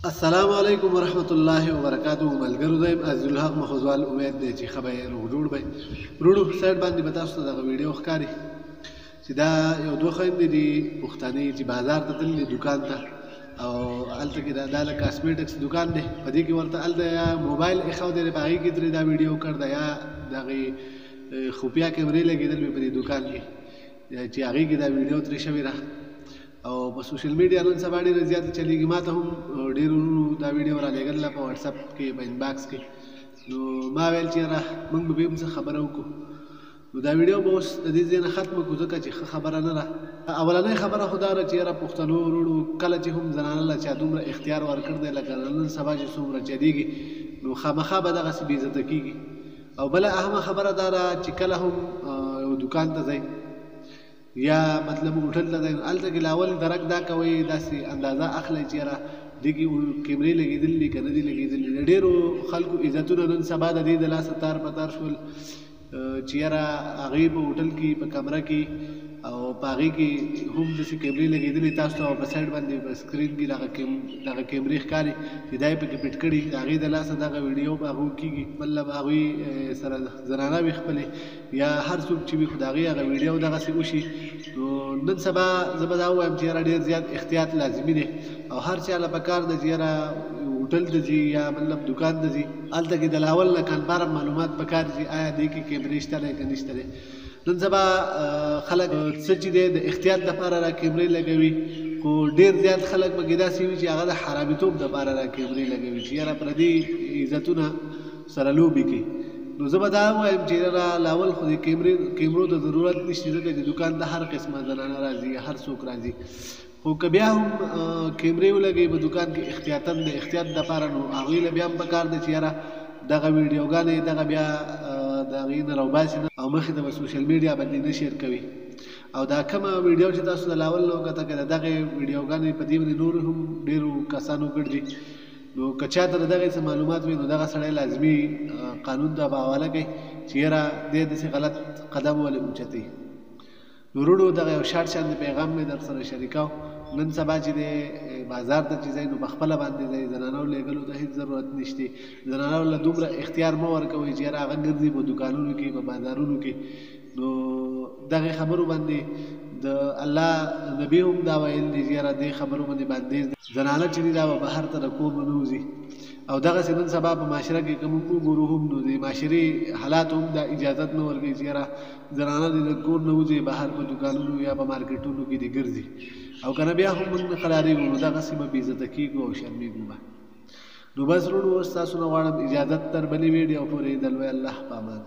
السلام علیکم ورحمت الله وبرکاتہ ملګرو زم عزیز الحق مخوزوال امید دی چې خبر جوړ به ورونو سایت باندې به تاسو ته د ویډیو ښکاری چې دا یو دوه خويندې دي پښتني چې بازار ته تللي دکان ته او الته کې دا د کاسمیټکس دکان دی په دې کې ورته الته یا موبایل اخو دی باغی کې ترې دا ویډیو کړ دا یا دغه خفیا کیمرې لګیدل په دې دکان کې چې هغه کې دا ویډیو ترې شوی را او په سوشل میډیا نن سبا ډېر زیات چلیږي ما ته هم ډېرو دا ویډیو را لېږله په واتس اپ کې په انباکس کې نو ما ویل چې یاره موږ به هم څه خبره وکړو نو دا ویډیو به اوس د دې ځای نه ختمه کړو ځکه چې ښه خبره نه ده اولنۍ خبره خو دا ده چې یاره پښتنو وروڼو کله چې هم زنانه له چا دومره اختیار ورکړ دی لکه نن سبا چې څومره چلیږي نو خامخا به دغسې بېعزته کېږي او بله اهمه خبره دا ده چې کله هم یو دکان ته ځئ یا مطلب هوټل ته ځئ نو هلته کې لاول درک دا کوئ داسې اندازه اخلئ چې یاره دې کې کیمرې لګېدلي دي که نه دي لګېدلي د ډېرو خلکو عزتونه نن سبا د دې د لاسه تار په تار شول چې یاره هغوی په هوټل کې په کمره کې او په هغې کې هم داسې کیمرې لګېدلي تاسو ته په سایډ باندې په سکرین کې دغه کیمرې ښکاري چې دا یې پکې فټ کړي د هغې د لاسه دغه ویډیو په هغو کېږي مطلب هغوی سره زنانه وي خپلې یا هر څوک چې وي خو د هغې هغه ویډیو دغسې وشي نو نن سبا زه به دا ووایم چې یاره ډېر زیات احتیاط لازمي دی او هر چا له پکار ده چې یاره هوټل ته ځي یا مطلب دکان ته ځي هلته کې د لاول نه کنفارم معلومات پکار دي آیا دې کې کیمرې شته دی که نشته دی نن سبا خلک څه چې دی د احتیاط دپاره را کیمرې لګوي خو ډېر زیات خلک پکې داسې وي چې هغه د حرامیتوب دپاره را کیمرې لګوي چې یاره پردي عزتونه سره لوبې کوي نو زه به دا ووایم چې یاره لاول خو د کیمرو ته ضرورت نشته ځکه چې دکان ته هر قسمه زنانه راځي هر څوک راځي خو که بیا هم کیمرې ولګوي په دکان کې احتیاطاً د احتیاط دپاره نو هغوی له بیا هم پکار دی چې یاره دغه ویډیوګانې دغه بیا د هغې نه راوباسي او مخې ته به سوشل میډیا باندې نه شیر کوي او دا کومه ویډیو چې تاسو د لاول نه وکته که د دغې ویډیوګانې په دې باندې نور هم ډېرو کسانو ګرځي نو که چاته د دغې څه معلومات وي نو دغه سړی لازمي قانون ته به حواله کوي چې یاره دی داسې غلط قدم ولې اوچتوي نو وروڼو دغه یو شاټ شانې پیغام مې در سره شریکاو نن سبا چې دی بازار ته چې ځئ نو په خپله باندې ځئ زنانو لېږلو ته هېڅ ضرورت نشته زنانو له دومره اختیار مه ورکوئ چې یاره هغه ګرځي په دکانونو کې په بازارونو کې نو دغې خبرو باندې د الله نبي هم دا ویل دي چې یاره دې خبرو باندې بندیز زنانه چې دي دا به بهر ته د کور نه وځي او دغسې نن سبا په معاشره کې که موږ وګورو هم نو د معاشرې حالات هم دا اجازت نه ورکوي چې یاره زنانه دې د کور نه وځي بهر په دکانونو یا په مارکیټونو کې دې ګرځي او که نه بیا هم موږ نه قراریږو نو دغسې به بېعزته کېږو او شرمېږو به نو بس وروڼو اوس تاسو نه غواړم اجازت تر بلې ویډیو پورې د لوی الله په امان